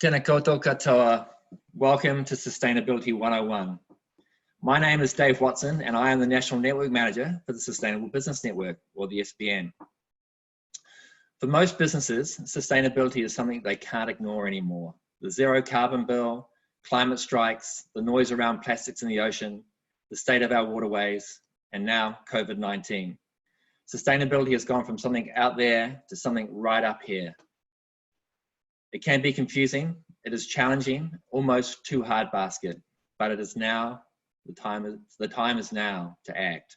Tēnā koutou katoa. Welcome to Sustainability 101. My name is Dave Watson and I am the National Network Manager for the Sustainable Business Network, or the SBN. For most businesses, sustainability is something they can't ignore anymore. The zero carbon bill, climate strikes, the noise around plastics in the ocean, the state of our waterways, and now COVID-19. Sustainability has gone from something out there to something right up here. It can be confusing, it is challenging, almost too hard basket, but it is now, the time is now to act.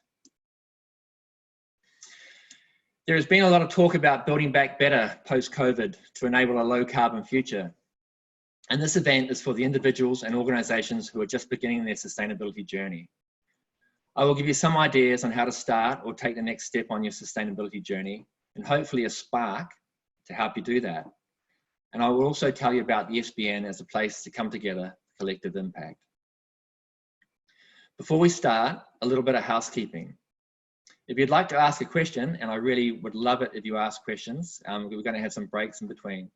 There has been a lot of talk about building back better post-COVID to enable a low carbon future. And this event is for the individuals and organizations who are just beginning their sustainability journey. I will give you some ideas on how to start or take the next step on your sustainability journey, and hopefully a spark to help you do that. And I will also tell you about the SBN as a place to come together, collective impact. Before we start, a little bit of housekeeping. If you'd like to ask a question, and I really would love it if you ask questions, we're going to have some breaks in between.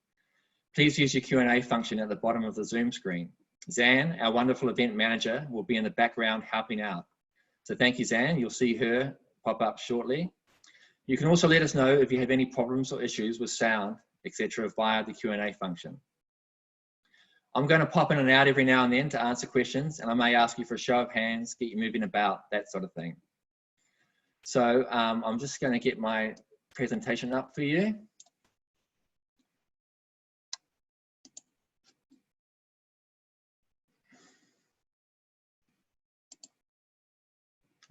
Please use your Q&A function at the bottom of the Zoom screen. Zan, our wonderful event manager, will be in the background helping out. So thank you, Zan. You'll see her pop up shortly. You can also let us know if you have any problems or issues with sound, etc. via the Q&A function. I'm going to pop in and out every now and then to answer questions, and I may ask you for a show of hands, get you moving about, that sort of thing. So I'm just going to get my presentation up for you.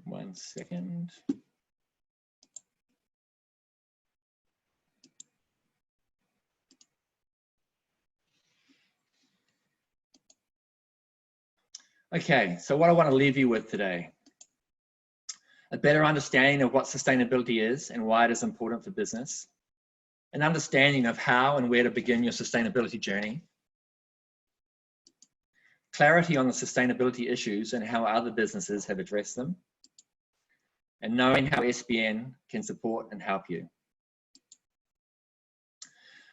One second. Okay, so what I want to leave you with today, a better understanding of what sustainability is and why it is important for business, an understanding of how and where to begin your sustainability journey, clarity on the sustainability issues and how other businesses have addressed them, and knowing how SBN can support and help you.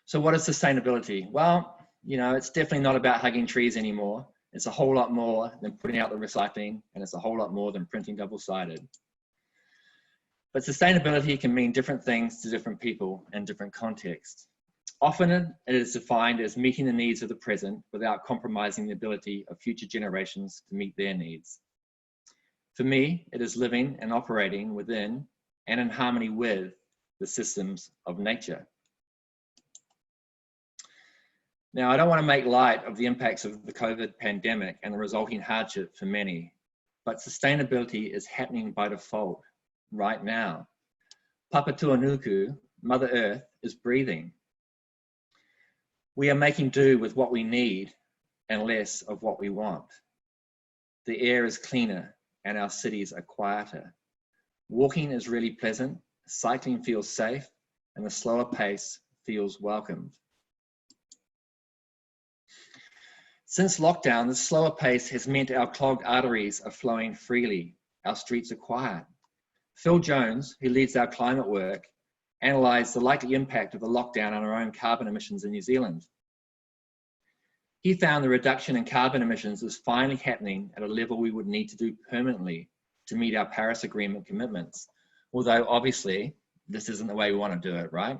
So what is sustainability? Well, you know, it's definitely not about hugging trees anymore. It's a whole lot more than putting out the recycling, and it's a whole lot more than printing double-sided. But sustainability can mean different things to different people in different contexts. Often it is defined as meeting the needs of the present without compromising the ability of future generations to meet their needs. For me, it is living and operating within and in harmony with the systems of nature. Now, I don't want to make light of the impacts of the COVID pandemic and the resulting hardship for many, but sustainability is happening by default right now. Papatuanuku, Mother Earth, is breathing. We are making do with what we need and less of what we want. The air is cleaner and our cities are quieter. Walking is really pleasant, cycling feels safe, and the slower pace feels welcomed. Since lockdown, the slower pace has meant our clogged arteries are flowing freely. Our streets are quiet. Phil Jones, who leads our climate work, analysed the likely impact of the lockdown on our own carbon emissions in New Zealand. He found the reduction in carbon emissions is finally happening at a level we would need to do permanently to meet our Paris Agreement commitments. Although obviously, this isn't the way we want to do it, right?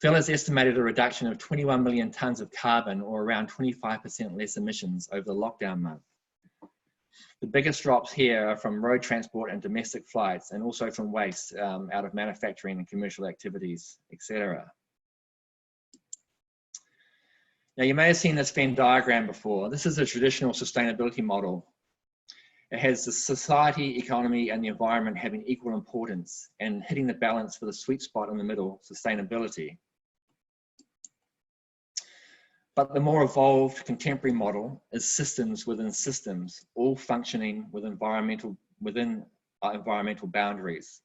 Phil has estimated a reduction of 21 million tonnes of carbon, or around 25% less emissions over the lockdown month. The biggest drops here are from road transport and domestic flights, and also from waste out of manufacturing and commercial activities, etc. Now, you may have seen this Venn diagram before. This is a traditional sustainability model. It has the society, economy, and the environment having equal importance and hitting the balance for the sweet spot in the middle, sustainability. But the more evolved contemporary model is systems within systems, all functioning within our environmental boundaries.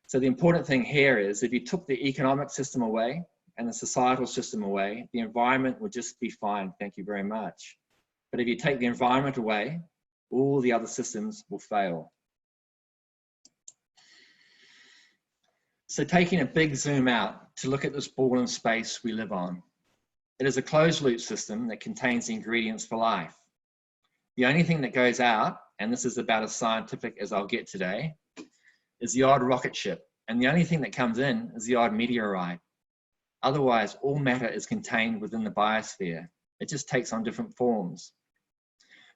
So the important thing here is if you took the economic system away and the societal system away, the environment would just be fine, thank you very much. But if you take the environment away, all the other systems will fail. So taking a big zoom out to look at this ball in space we live on, It is a closed loop system that contains the ingredients for life. The only thing that goes out, and this is about as scientific as I'll get today, is the odd rocket ship. And the only thing that comes in is the odd meteorite. Otherwise, all matter is contained within the biosphere. It just takes on different forms.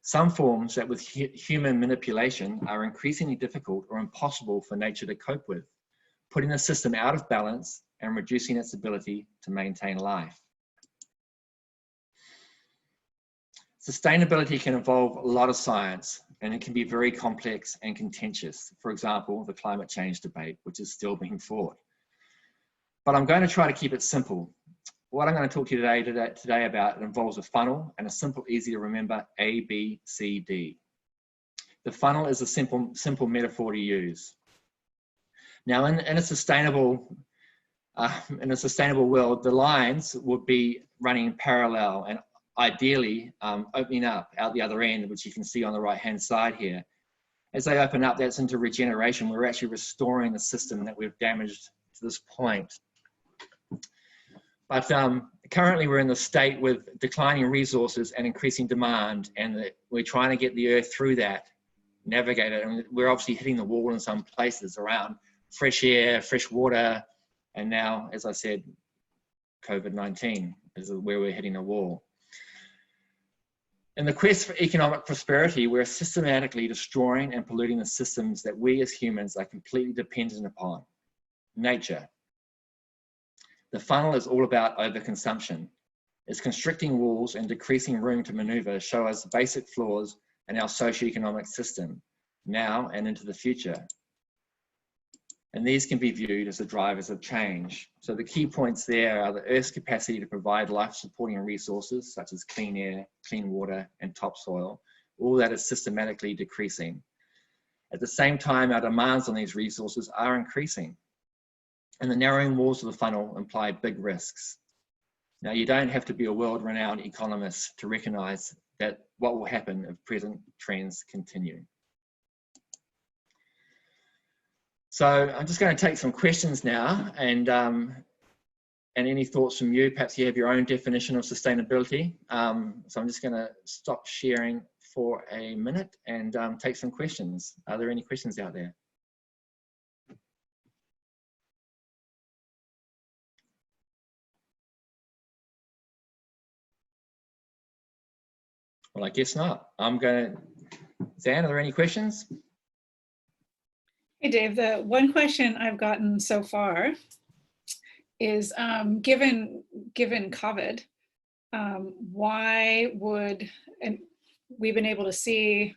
Some forms that with human manipulation are increasingly difficult or impossible for nature to cope with, putting the system out of balance and reducing its ability to maintain life. Sustainability can involve a lot of science, and it can be very complex and contentious. For example, the climate change debate, which is still being fought. But I'm going to try to keep it simple. What I'm going to talk to you today about involves a funnel and a simple, easy to remember A, B, C, D. The funnel is a simple metaphor to use. Now, in a sustainable world, the lines would be running parallel and ideally opening up out the other end, which you can see on the right-hand side here. As they open up, that's into regeneration. We're actually restoring the system that we've damaged to this point. But currently we're in the state with declining resources and increasing demand, and we're trying to get the earth through that, navigate it. And we're obviously hitting the wall in some places around fresh air, fresh water, and now, as I said, COVID-19 is where we're hitting a wall. In the quest for economic prosperity, we're systematically destroying and polluting the systems that we as humans are completely dependent upon. Nature. The funnel is all about overconsumption. Its constricting walls and decreasing room to maneuver show us basic flaws in our socioeconomic system, now and into the future. And these can be viewed as the drivers of change. So the key points there are the Earth's capacity to provide life-supporting resources, such as clean air, clean water, and topsoil. All that is systematically decreasing. At the same time, our demands on these resources are increasing. And the narrowing walls of the funnel imply big risks. Now, you don't have to be a world-renowned economist to recognize that what will happen if present trends continue. So I'm just going to take some questions now, and any thoughts from you. Perhaps you have your own definition of sustainability. So I'm just going to stop sharing for a minute and take some questions. Are there any questions out there? Well, I guess not. I'm going to, Zan, are there any questions? Hey, Dave, the one question I've gotten so far is, given COVID, why would, and we've been able to see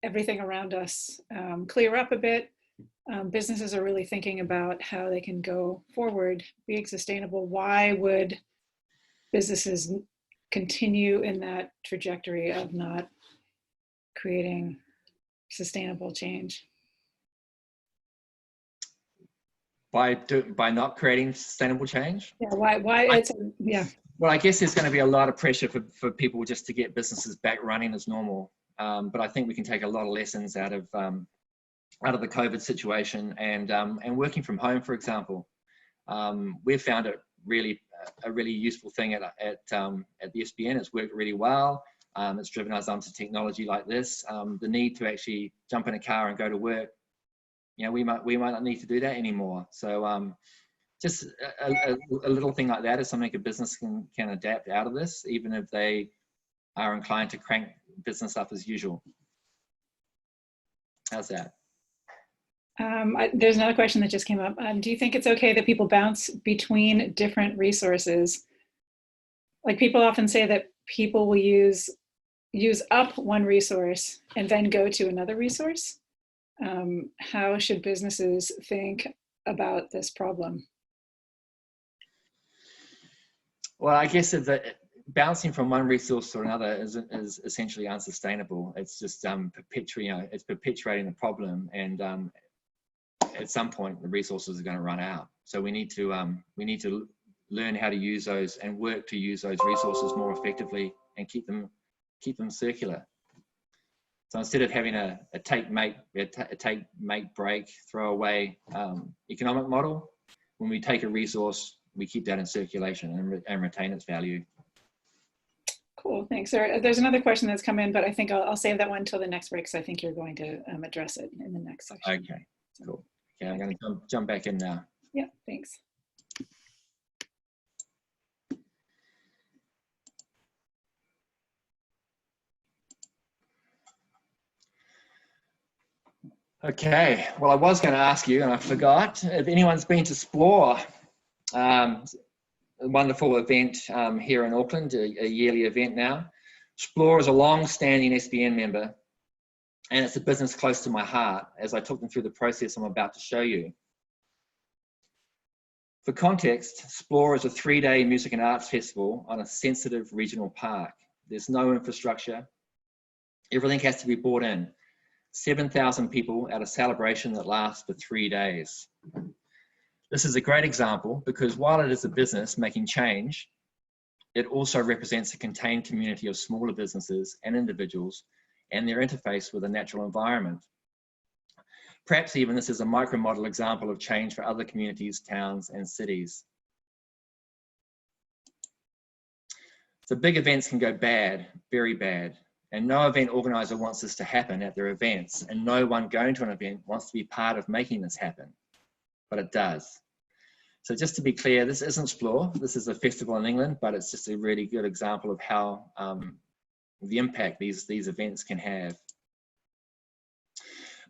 everything around us clear up a bit. Businesses are really thinking about how they can go forward, being sustainable. Why would businesses continue in that trajectory of not creating sustainable change? By not creating sustainable change? Yeah, why it's, yeah. Well, I guess there's going to be a lot of pressure for people just to get businesses back running as normal. But I think we can take a lot of lessons out of the COVID situation, and working from home, for example. We've found it really a really useful thing at the SBN. It's worked really well. It's driven us onto technology like this. The need to actually jump in a car and go to work, you know, we might not need to do that anymore. So just a little thing like that is something a business can adapt out of this, even if they are inclined to crank business up as usual. How's that? There's another question that just came up. Do you think it's okay that people bounce between different resources? Like, people often say that people will use up one resource and then go to another resource. How should businesses think about this problem? Well, I guess that bouncing from one resource to another is essentially unsustainable. It's just it's perpetuating the problem, and at some point the resources are going to run out. So we need to learn how to use those and work to use those resources more effectively and keep them circular. So instead of having a take, make, break, throw away economic model, when we take a resource, we keep that in circulation and retain its value. Cool, thanks. There's another question that's come in, but I think I'll save that one until the next break, because I think you're going to address it in the next section. Okay, cool. Okay, I'm going to jump back in now. Yeah, thanks. Okay, well, I was going to ask you, and I forgot, if anyone's been to Splore, a wonderful event here in Auckland, a yearly event now. Splore is a long-standing SBN member, and it's a business close to my heart as I took them through the process I'm about to show you. For context, Splore is a 3-day music and arts festival on a sensitive regional park. There's no infrastructure. Everything has to be brought in. 7,000 people at a celebration that lasts for 3 days. This is a great example because while it is a business making change, it also represents a contained community of smaller businesses and individuals and their interface with the natural environment. Perhaps even this is a micro-model example of change for other communities, towns, and cities. So big events can go bad, very bad. And no event organizer wants this to happen at their events, and no one going to an event wants to be part of making this happen, but it does. So just to be clear, this isn't Splore, this is a festival in England, but it's just a really good example of how the impact these events can have.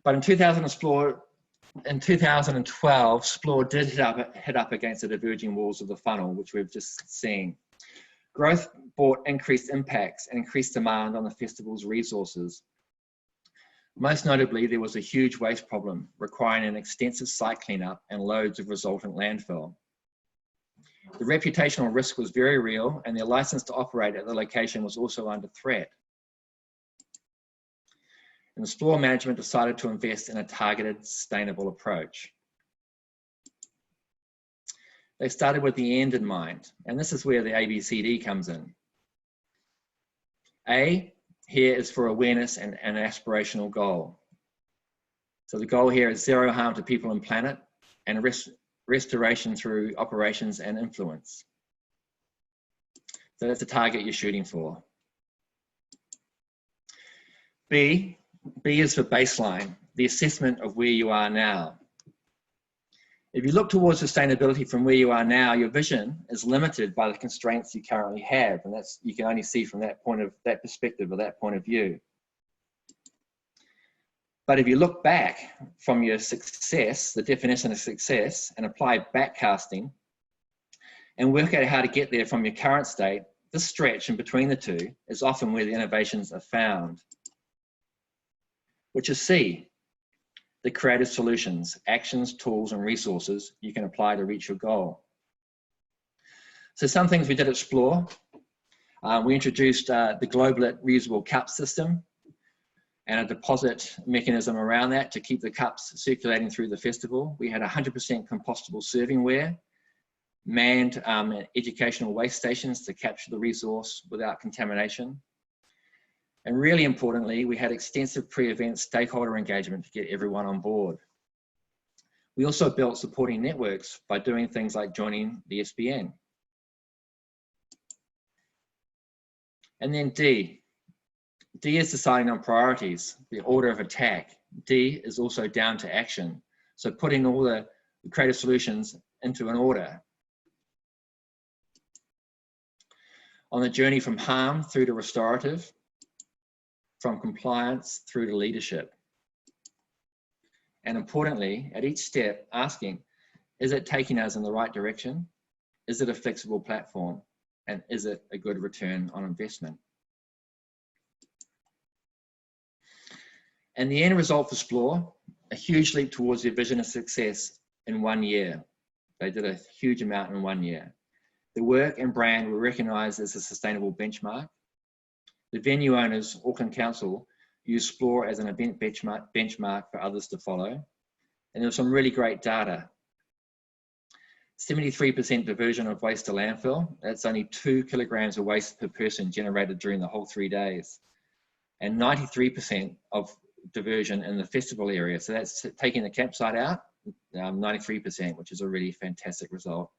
But in 2012, Splore did hit up against the diverging walls of the funnel, which we've just seen. Growth brought increased impacts and increased demand on the festival's resources. Most notably, there was a huge waste problem requiring an extensive site cleanup and loads of resultant landfill. The reputational risk was very real, and their license to operate at the location was also under threat. And the Splore management decided to invest in a targeted, sustainable approach. They started with the end in mind, and this is where the ABCD comes in. A, here is for awareness and an aspirational goal. So the goal here is zero harm to people and planet, and restoration through operations and influence. So that's the target you're shooting for. B is for baseline, the assessment of where you are now. If you look towards sustainability from where you are now, your vision is limited by the constraints you currently have, and that's you can only see from that perspective or that point of view. But if you look back from your success, the definition of success, and apply backcasting, and work out how to get there from your current state, this stretch in between the two is often where the innovations are found, which is C. The creative solutions, actions, tools, and resources you can apply to reach your goal. So some things we did at Splore, we introduced the Global reusable cup system and a deposit mechanism around that to keep the cups circulating through the festival. We had 100% compostable servingware, manned educational waste stations to capture the resource without contamination. And really importantly, we had extensive pre-event stakeholder engagement to get everyone on board. We also built supporting networks by doing things like joining the SBN. And then D. D is deciding on priorities, the order of attack. D is also down to action. So putting all the creative solutions into an order. On the journey from harm through to restorative, from compliance through to leadership. And importantly, at each step, asking, is it taking us in the right direction? Is it a flexible platform? And is it a good return on investment? And the end result for Splore, a huge leap towards their vision of success in 1 year. They did a huge amount in 1 year. The work and brand were recognized as a sustainable benchmark. The venue owners, Auckland Council, used Splore as an event benchmark for others to follow. And there was some really great data. 73% diversion of waste to landfill. That's only 2 kilograms of waste per person generated during the whole 3 days. And 93% of diversion in the festival area. So that's taking the campsite out, 93%, which is a really fantastic result.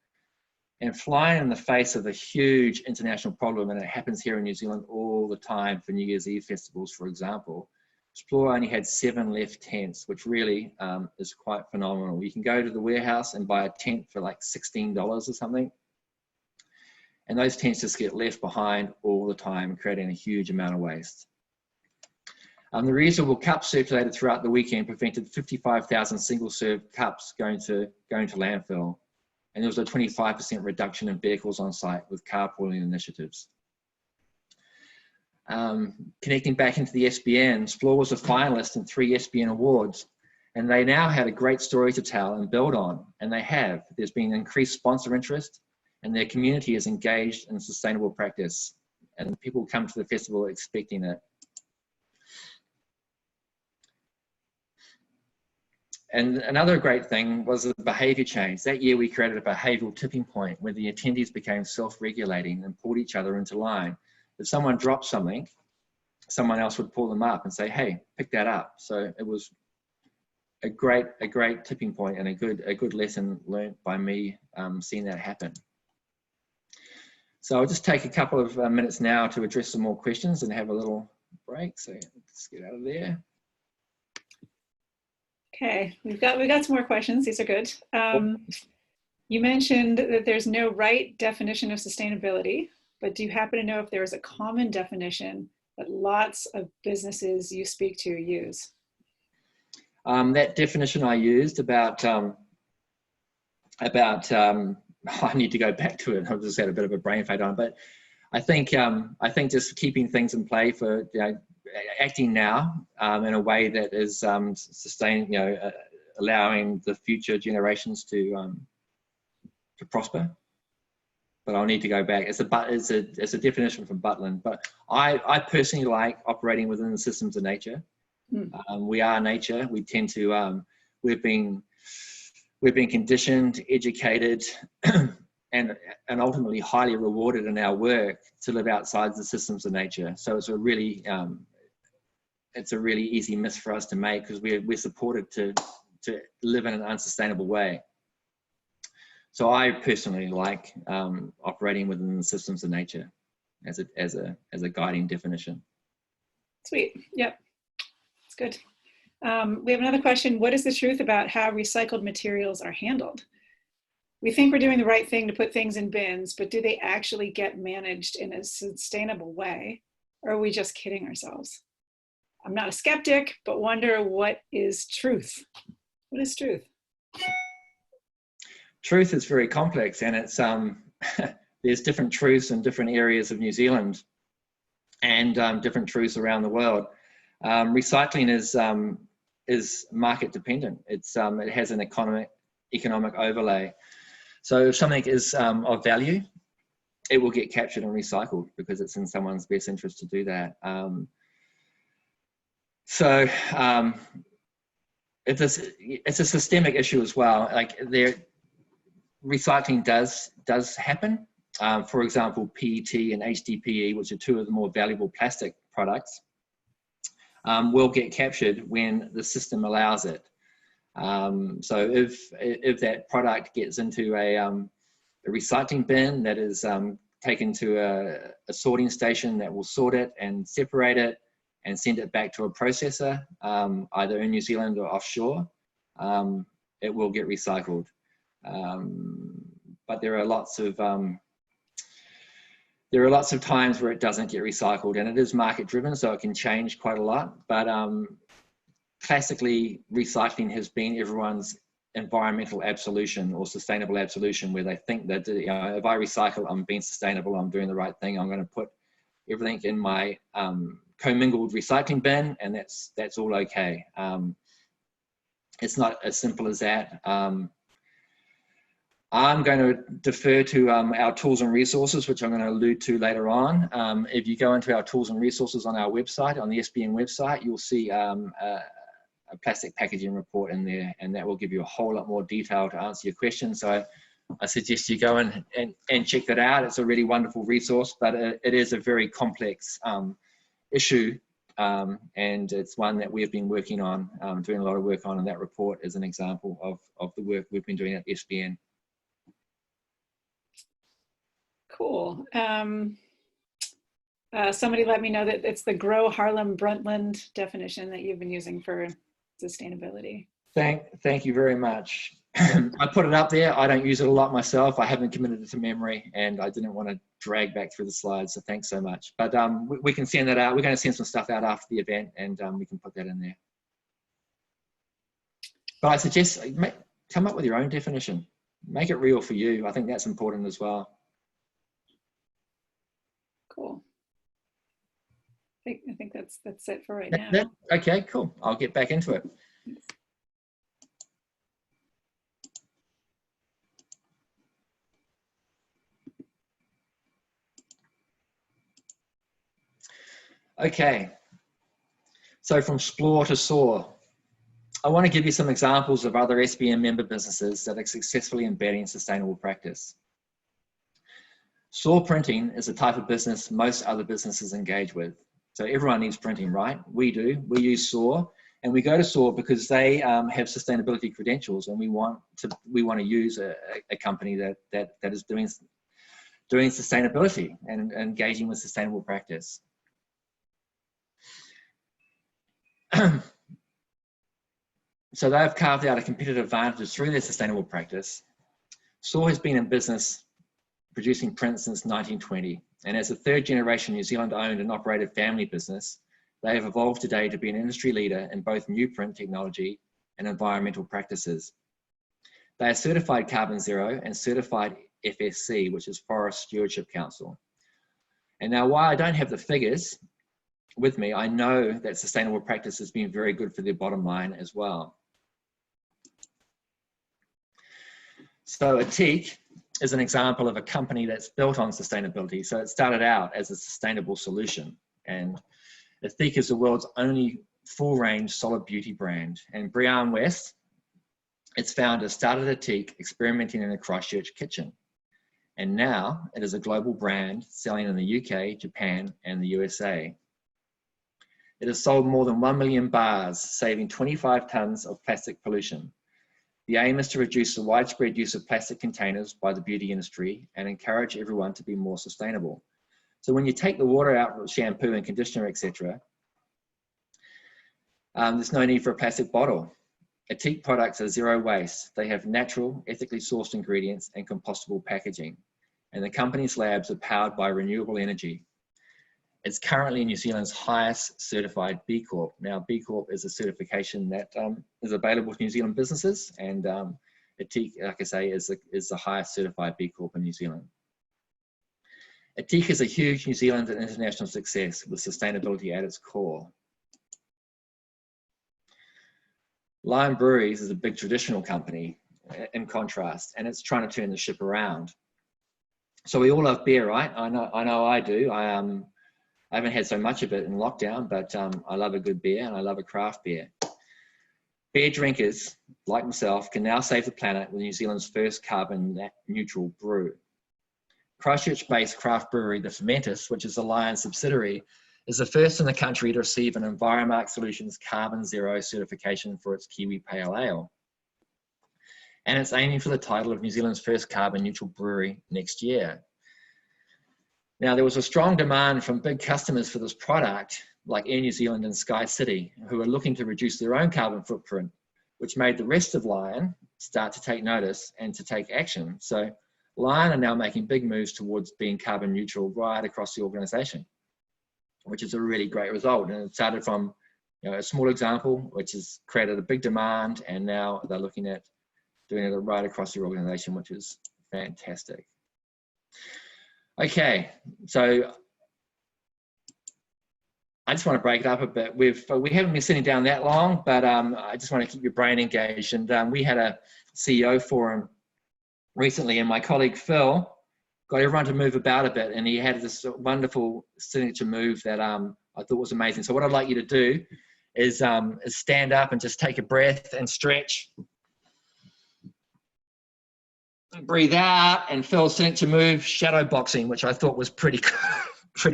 and flying in the face of a huge international problem, and it happens here in New Zealand all the time for New Year's Eve festivals, for example. Splore only had 7 left tents, which really is quite phenomenal. You can go to the warehouse and buy a tent for like $16 or something, and those tents just get left behind all the time, creating a huge amount of waste. The reusable cups circulated throughout the weekend prevented 55,000 single-serve cups going to landfill, and there was a 25% reduction in vehicles on site with carpooling initiatives. Connecting back into the SBN, Splore was a finalist in 3 SBN awards, and they now had a great story to tell and build on, and they have. There's been increased sponsor interest, and their community is engaged in sustainable practice, and people come to the festival expecting it. And another great thing was the behavior change. That year we created a behavioral tipping point where the attendees became self-regulating and pulled each other into line. If someone dropped something, someone else would pull them up and say, hey, pick that up. So it was a great tipping point and a good lesson learned by me seeing that happen. So I'll just take a couple of minutes now to address some more questions and have a little break. So let's get out of there. Okay, we've got some more questions. These are good. You mentioned that there's no right definition of sustainability, but do you happen to know if there is a common definition that lots of businesses you speak to use? That definition I used about I need to go back to it. I've just had a bit of a brain fade on, but I think just keeping things in play for, acting now in a way that is sustained, allowing the future generations to prosper. But I'll need to go back. It's a definition from Butland. But I personally like operating within the systems of nature. We are nature. We tend to we've been conditioned, educated, and ultimately highly rewarded in our work to live outside the systems of nature. So it's a really easy miss for us to make because we're supported to live in an unsustainable way. So I personally like operating within the systems of nature as a guiding definition. Sweet. Yep, that's good. We have another question. What is the truth about how recycled materials are handled? We think we're doing the right thing to put things in bins, but do they actually get managed in a sustainable way? Or are we just kidding ourselves? I'm not a skeptic, but wonder what is truth? What is truth? Truth is very complex, and it's there's different truths in different areas of New Zealand and different truths around the world. Recycling is market dependent. It has an economic overlay. So if something is of value, it will get captured and recycled because it's in someone's best interest to do that. It's a systemic issue as well. Like recycling does happen. For example, PET and HDPE, which are 2 of the more valuable plastic products, will get captured when the system allows it. So if that product gets into a recycling bin that is taken to a sorting station that will sort it and separate it and send it back to a processor, either in New Zealand or offshore, it will get recycled. But there are lots of times where it doesn't get recycled, and it is market driven, so it can change quite a lot. But classically, recycling has been everyone's environmental absolution or sustainable absolution, where they think that if I recycle, I'm being sustainable, I'm doing the right thing, I'm going to put everything in my commingled recycling bin, and that's all okay. It's not as simple as that. I'm going to defer to our tools and resources, which I'm going to allude to later on. If you go into our tools and resources on our website, on the SBN website, you'll see a plastic packaging report in there, and that will give you a whole lot more detail to answer your questions. So I suggest you go in and check that out. It's a really wonderful resource, but it is a very complex issue, and it's one that we've been working on, doing a lot of work on, and that report is an example of the work we've been doing at SBN. Cool. Somebody let me know that it's the Grow Harlem Brundtland definition that you've been using for sustainability. Thank you very much. I put it up there. I don't use it a lot myself. I haven't committed it to memory, and I didn't want to drag back through the slides, so thanks so much. But we can send that out. We're going to send some stuff out after the event, and we can put that in there. But I suggest come up with your own definition. Make it real for you. I think that's important as well. Cool. I think that's it for right now. Okay, cool. I'll get back into it. Okay, so from Splore to Soar, I want to give you some examples of other SBM member businesses that are successfully embedding sustainable practice. Soar Printing is a type of business most other businesses engage with. So everyone needs printing, right? We do. We use Soar, and we go to Soar because they have sustainability credentials, and we want to use a company that is doing sustainability and engaging with sustainable practice. So they've carved out a competitive advantage through their sustainable practice. Soar has been in business producing print since 1920, and as a third generation New Zealand owned and operated family business, they have evolved today to be an industry leader in both new print technology and environmental practices. They are certified carbon zero and certified FSC, which is Forest Stewardship Council. And now, while I don't have the figures with me, I know that sustainable practice has been very good for their bottom line as well. So Atik is an example of a company that's built on sustainability. So it started out as a sustainable solution, and Atik is the world's only full range solid beauty brand. And Brian West, its founder, started Atik experimenting in a Christchurch kitchen. And now it is a global brand selling in the UK, Japan, and the USA. It has sold more than 1 million bars, saving 25 tons of plastic pollution. The aim is to reduce the widespread use of plastic containers by the beauty industry and encourage everyone to be more sustainable. So when you take the water out of shampoo and conditioner, etc., there's no need for a plastic bottle. Atik products are zero waste. They have natural, ethically sourced ingredients and compostable packaging. And the company's labs are powered by renewable energy. It's currently New Zealand's highest certified B Corp. Now, B Corp is a certification that is available to New Zealand businesses, and Atik, like I say, is the highest certified B Corp in New Zealand. Atik is a huge New Zealand and international success with sustainability at its core. Lion Breweries is a big traditional company in contrast, and it's trying to turn the ship around. So we all love beer, right? I know I do. I haven't had so much of it in lockdown, but I love a good beer and I love a craft beer. Beer drinkers, like myself, can now save the planet with New Zealand's first carbon neutral brew. Christchurch-based craft brewery, The Fermentus, which is a Lion subsidiary, is the first in the country to receive an Enviromark Solutions Carbon Zero certification for its Kiwi Pale Ale. And it's aiming for the title of New Zealand's first carbon neutral brewery next year. Now, there was a strong demand from big customers for this product, like Air New Zealand and Sky City, who are looking to reduce their own carbon footprint, which made the rest of Lion start to take notice and to take action. So Lion are now making big moves towards being carbon neutral right across the organization, which is a really great result. And it started from a small example, which has created a big demand, and now they're looking at doing it right across the organization, which is fantastic. Okay, so I just want to break it up a bit. We haven't been sitting down that long, but I just want to keep your brain engaged. And we had a CEO forum recently, and my colleague Phil got everyone to move about a bit, and he had this wonderful signature move that I thought was amazing. So what I'd like you to do is stand up and just take a breath and stretch. Breathe out, and Phil's signature move, shadow boxing, which I thought was pretty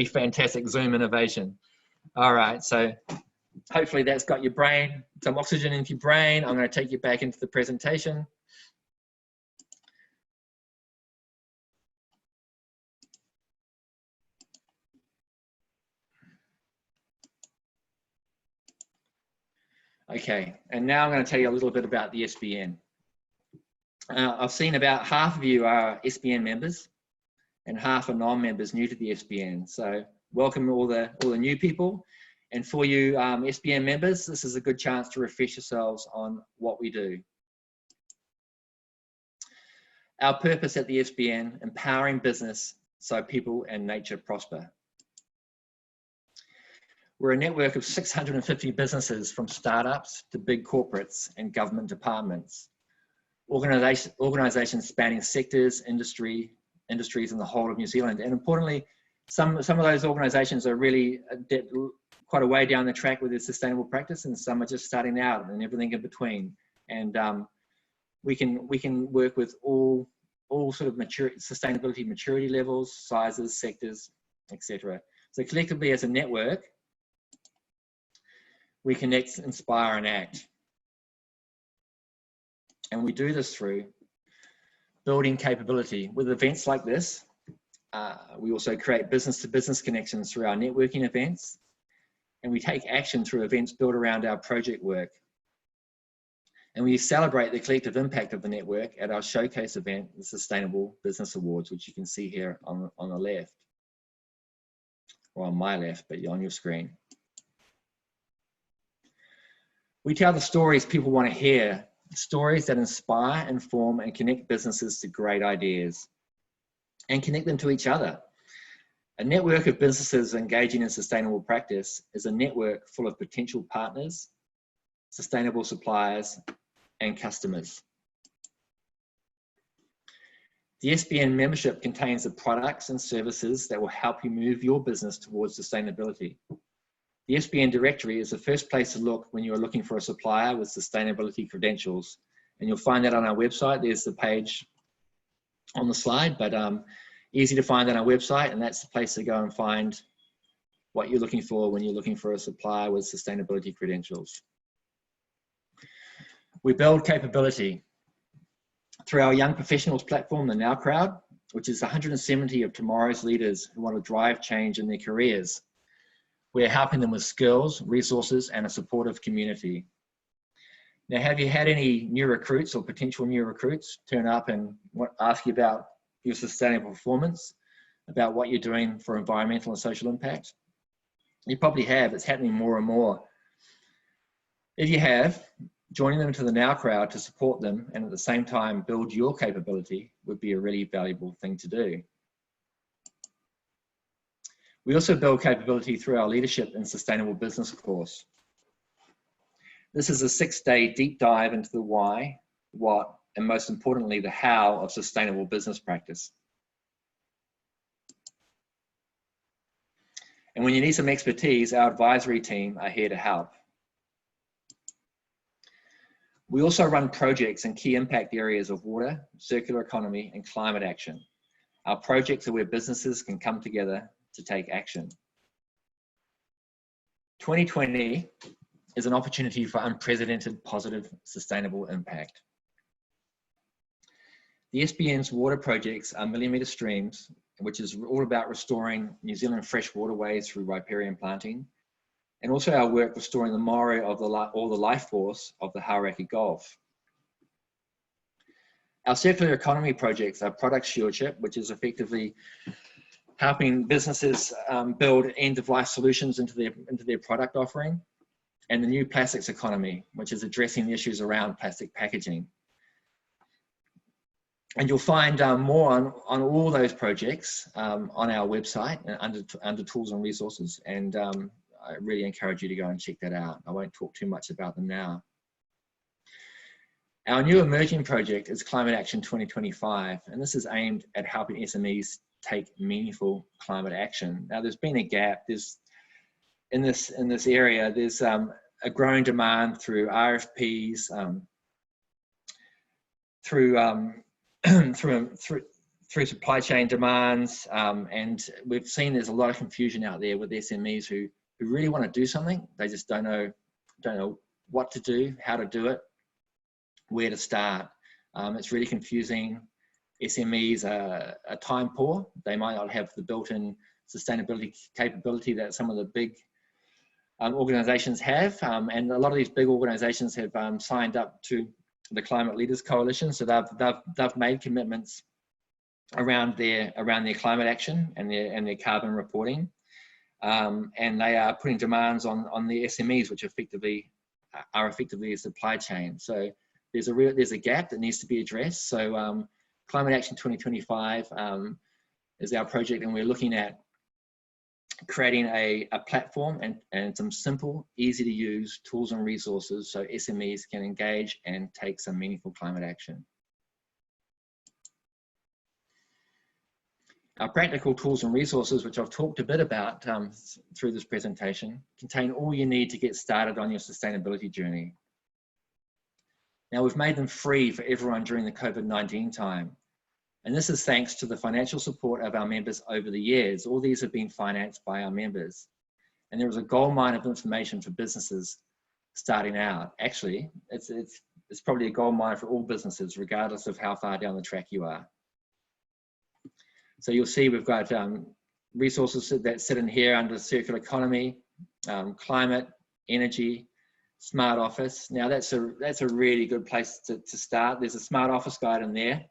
fantastic Zoom innovation. All right, so hopefully that's got your brain, some oxygen into your brain. I'm going to take you back into the presentation. Okay, and now I'm going to tell you a little bit about the SBN. I've seen about half of you are SBN members and half are non-members new to the SBN. So welcome all the new people. And for you SBN members, this is a good chance to refresh yourselves on what we do. Our purpose at the SBN, empowering business so people and nature prosper. We're a network of 650 businesses, from startups to big corporates and government departments. Organizations spanning sectors, industries in the whole of New Zealand. And importantly, some of those organizations are really quite a way down the track with their sustainable practice, and some are just starting out and everything in between. And we can work with all sort of sustainability maturity levels, sizes, sectors, etc. So collectively as a network, we connect, inspire, and act. And we do this through building capability. With events like this, we also create business-to-business connections through our networking events, and we take action through events built around our project work. And we celebrate the collective impact of the network at our showcase event, the Sustainable Business Awards, which you can see here on the left, or on my left, but on your screen. We tell the stories people want to hear, stories that inspire, inform, and connect businesses to great ideas, and connect them to each other. A network of businesses engaging in sustainable practice is a network full of potential partners, sustainable suppliers, and customers. The SBN membership contains the products and services that will help you move your business towards sustainability. The SBN directory is the first place to look when you are looking for a supplier with sustainability credentials. And you'll find that on our website. There's the page on the slide, but easy to find on our website, and that's the place to go and find what you're looking for when you're looking for a supplier with sustainability credentials. We build capability through our young professionals platform, the Now Crowd, which is 170 of tomorrow's leaders who want to drive change in their careers. We're helping them with skills, resources, and a supportive community. Now, have you had any new recruits or potential new recruits turn up and ask you about your sustainable performance, about what you're doing for environmental and social impact? You probably have. It's happening more and more. If you have, joining them to the Now Crowd to support them and at the same time build your capability would be a really valuable thing to do. We also build capability through our Leadership in Sustainable Business course. This is a 6-day deep dive into the why, what, and most importantly, the how of sustainable business practice. And when you need some expertise, our advisory team are here to help. We also run projects in key impact areas of water, circular economy, and climate action. Our projects are where businesses can come together to take action. 2020 is an opportunity for unprecedented positive sustainable impact. The SBN's water projects are millimetre streams, which is all about restoring New Zealand fresh waterways through riparian planting, and also our work restoring the moray of the life force of the Hauraki Gulf. Our circular economy projects are product stewardship, which is effectively helping businesses build end-of-life solutions into their product offering, and the new plastics economy, which is addressing the issues around plastic packaging. And you'll find more on all those projects on our website under tools and resources, and I really encourage you to go and check that out. I won't talk too much about them now. Our new emerging project is Climate Action 2025, and this is aimed at helping SMEs take meaningful climate action. Now, there's been a gap. In this area, there's a growing demand through RFPs, through supply chain demands, and we've seen there's a lot of confusion out there with SMEs who really want to do something. They just don't know what to do, how to do it, where to start. It's really confusing. SMEs are time poor. They might not have the built-in sustainability capability that some of the big organizations have, and a lot of these big organizations have signed up to the Climate Leaders Coalition. So they've made commitments around their climate action and their carbon reporting, and they are putting demands on the SMEs, which are effectively a supply chain. So there's a gap that needs to be addressed. So Climate Action 2025 is our project, and we're looking at creating a platform and some simple, easy to use tools and resources so SMEs can engage and take some meaningful climate action. Our practical tools and resources, which I've talked a bit about through this presentation, contain all you need to get started on your sustainability journey. Now, we've made them free for everyone during the COVID-19 time. And this is thanks to the financial support of our members over the years. All these have been financed by our members. And there is a goldmine of information for businesses starting out. Actually, it's probably a goldmine for all businesses, regardless of how far down the track you are. So you'll see we've got resources that sit in here under circular economy, climate, energy, smart office. Now that's a really good place to start. There's a smart office guide in there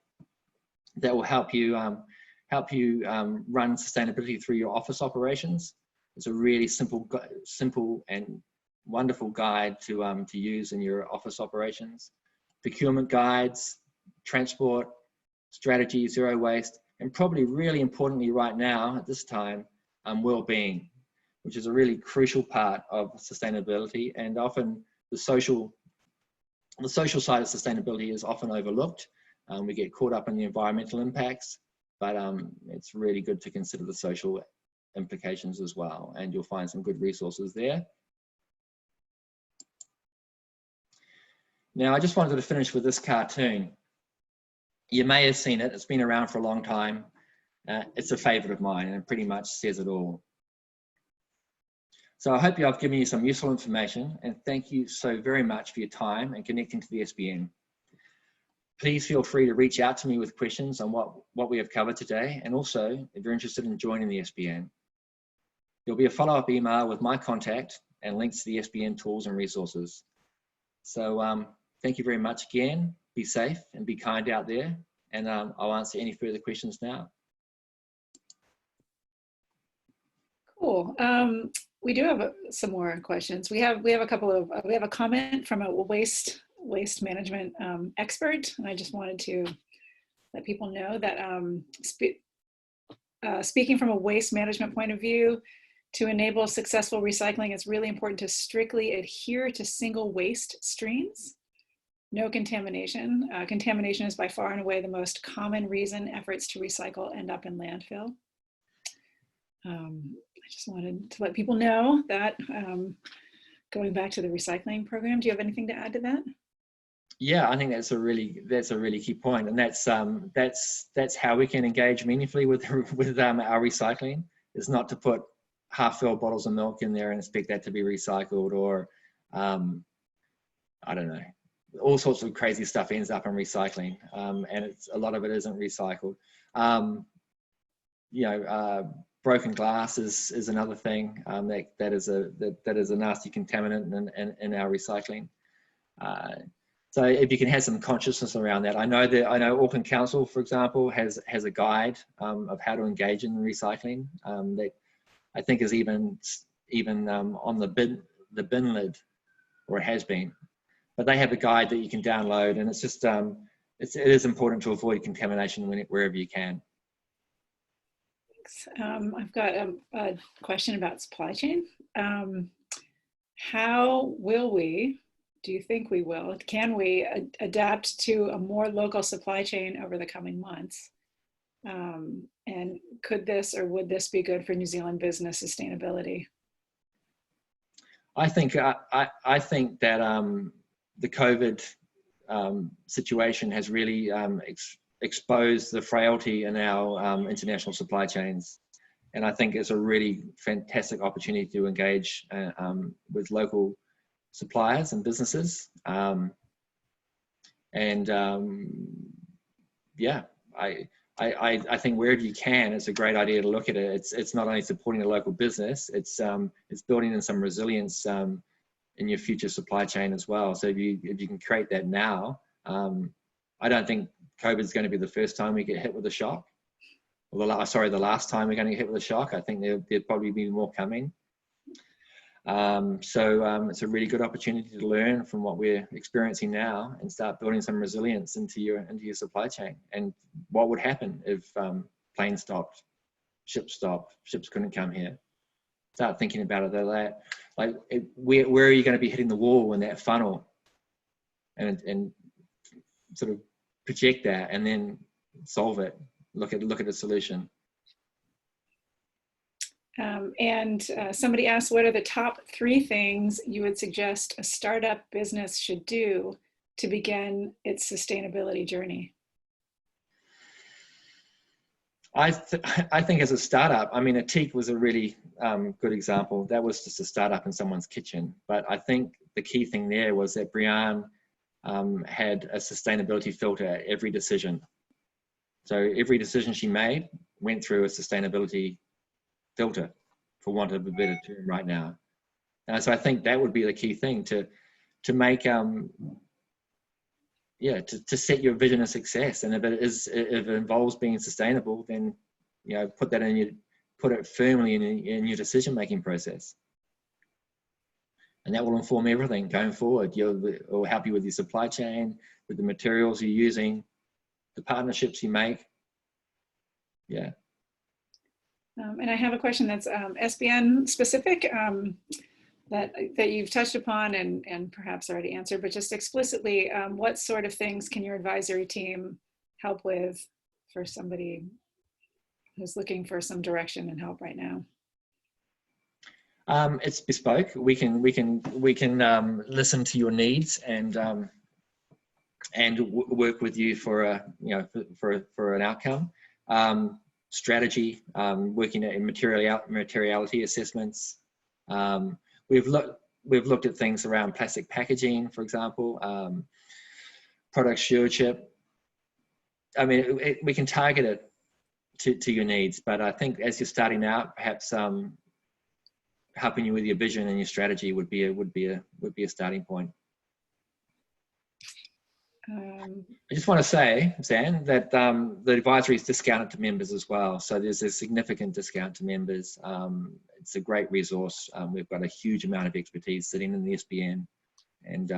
that will help you run sustainability through your office operations. It's a really simple and wonderful guide to use in your office operations. Procurement guides, transport, strategy, zero waste, and probably really importantly right now at this time, well-being, which is a really crucial part of sustainability, and often the social side of sustainability is often overlooked. We get caught up in the environmental impacts, but it's really good to consider the social implications as well, and you'll find some good resources there. Now, I just wanted to finish with this cartoon. You may have seen it, it's been around for a long time. It's a favorite of mine and it pretty much says it all. So I hope I've given you some useful information, and thank you so very much for your time and connecting to the SBN. Please feel free to reach out to me with questions on what we have covered today, and also if you're interested in joining the SBN. There'll be a follow-up email with my contact and links to the SBN tools and resources. So thank you very much again. Be safe and be kind out there, and I'll answer any further questions now. Cool. We do have some more questions. We have a couple of we have a comment from a waste management expert, and I just wanted to let people know that speaking from a waste management point of view, to enable successful recycling, it's really important to strictly adhere to single waste streams. No contamination. Contamination is by far and away the most common reason efforts to recycle end up in landfill. I just wanted to let people know that. Going back to the recycling program, do you have anything to add to that? Yeah, I think that's a really key point, and that's how we can engage meaningfully with our recycling. Is not to put half-filled bottles of milk in there and expect that to be recycled, or I don't know, all sorts of crazy stuff ends up in recycling, and a lot of it isn't recycled. Broken glass is another thing that is a nasty contaminant in our recycling. So if you can have some consciousness around that, I know Auckland Council, for example, has a guide of how to engage in recycling that I think is even on the bin lid, or it has been. But they have a guide that you can download, and it's just it is important to avoid contamination wherever you can. Thanks. I've got a question about supply chain. How will we? Do you think we will? Can we adapt to a more local supply chain over the coming months? And could this or would this be good for New Zealand business sustainability? I think that the COVID situation has really exposed the frailty in our international supply chains, and I think it's a really fantastic opportunity to engage with local suppliers and businesses. Yeah, I think wherever you can, it's a great idea to look at it. It's not only supporting the local business, it's building in some resilience in your future supply chain as well. So if you can create that now, I don't think COVID is going to be the first time we get hit with a shock, or the last time we're going to get hit with a shock. I think there'll probably be more coming. So it's a really good opportunity to learn from what we're experiencing now and start building some resilience into your supply chain. And what would happen if planes stopped, ships couldn't come here? Start thinking about it that, like, where are you going to be hitting the wall in that funnel, and sort of project that, and then solve it. Look at a solution. Somebody asked, what are the top 3 things you would suggest a startup business should do to begin its sustainability journey? I think as a startup, I mean, Atik was a really good example. That was just a startup in someone's kitchen. But I think the key thing there was that Brianne had a sustainability filter at every decision. So every decision she made went through a sustainability filter, for want of a better term right now. So I think that would be the key thing to make to set your vision of success. And if it involves being sustainable, then put it firmly in your decision making process, and that will inform everything going forward. It'll help you with your supply chain, with the materials you're using, the partnerships you make. Yeah. And I have a question that's SBN specific that you've touched upon and perhaps already answered, but just explicitly, what sort of things can your advisory team help with for somebody who's looking for some direction and help right now? It's bespoke. We can listen to your needs and work with you for for an outcome. Strategy, working in materiality assessments. We've looked at things around plastic packaging, for example, product stewardship. I mean, we can target it to your needs, but I think as you're starting out, perhaps helping you with your vision and your strategy would be a starting point. I just want to say, Zan, that the advisory is discounted to members as well. So there's a significant discount to members. It's a great resource. We've got a huge amount of expertise sitting in the SBN, and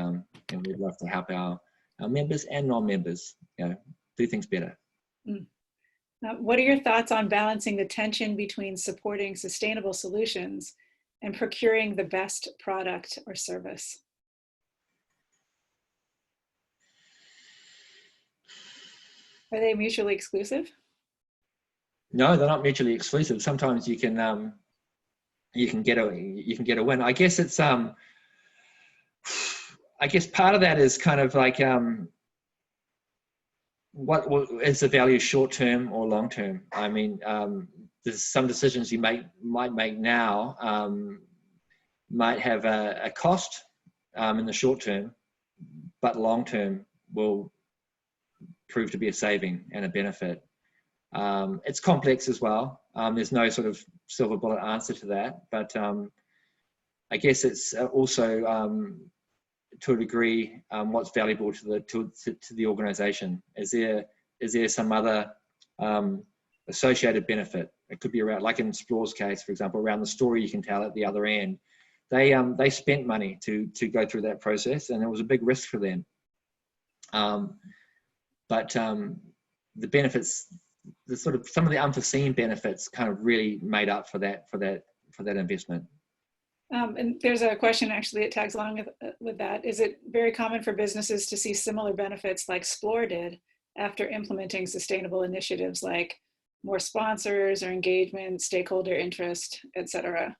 we'd love to help our members and non-members do things better. What are your thoughts on balancing the tension between supporting sustainable solutions and procuring the best product or service? Are they mutually exclusive? No, they're not mutually exclusive. Sometimes you can get a win. I guess it's I guess part of that is kind of like what is the value short term or long term? I mean, there's some decisions you might make now might have a cost in the short term, but long term will prove to be a saving and a benefit. It's complex as well. There's no sort of silver bullet answer to that, but I guess it's also to a degree what's valuable to the organization. Is there some other associated benefit? It could be around, like in Splore's case, for example, around the story you can tell at the other end. They spent money to go through that process, and it was a big risk for them. But the benefits, the sort of some of the unforeseen benefits, kind of really made up for that investment. And there's a question actually that tags along with that. Is it very common for businesses to see similar benefits like Splore did after implementing sustainable initiatives like more sponsors or engagement, stakeholder interest, et cetera?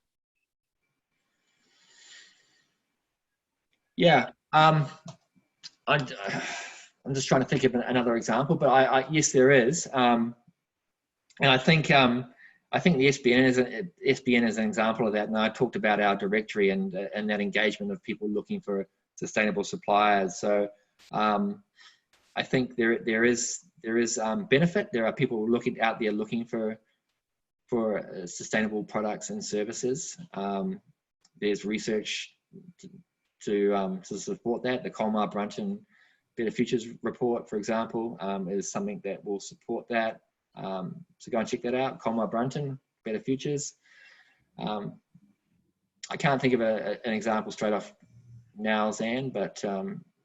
Yeah. I'm just trying to think of another example, but yes, there is. And I think the SBN is an example of that. And I talked about our directory and that engagement of people looking for sustainable suppliers. So I think there is there is benefit. There are people out there looking for sustainable products and services. There's research to support that. The Colmar Brunton Better Futures report, for example, is something that will support that. So go and check that out. Colmar Brunton Better Futures. I can't think of an example straight off now, Zan, but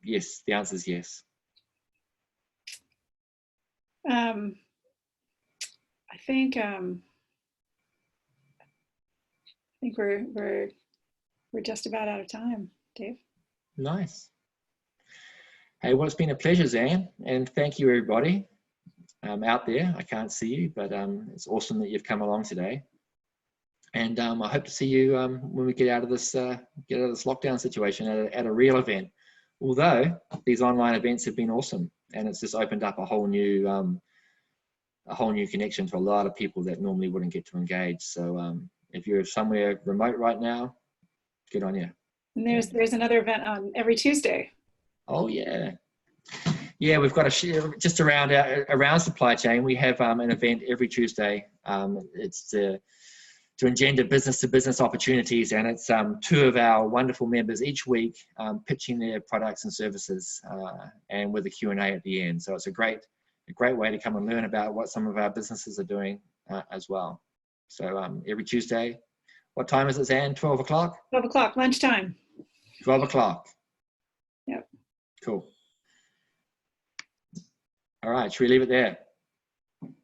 yes, the answer is yes. I think we're just about out of time, Dave. Nice. Hey, well, it's been a pleasure, Zan, and thank you, everybody out there. I can't see you, but it's awesome that you've come along today. And I hope to see you when we get out of this lockdown situation at a real event. Although these online events have been awesome, and it's just opened up a whole new connection to a lot of people that normally wouldn't get to engage. So if you're somewhere remote right now, good on you. And there's another event on every Tuesday. Oh yeah. Yeah, we've got just around supply chain. We have an event every Tuesday. It's to engender business-to-business opportunities, and it's two of our wonderful members each week pitching their products and services, and with a Q&A at the end. So it's a great way to come and learn about what some of our businesses are doing as well. So every Tuesday, what time is it, Zan? 12 o'clock? 12 o'clock, lunchtime. 12 o'clock. Yep. Cool. All right, should we leave it there?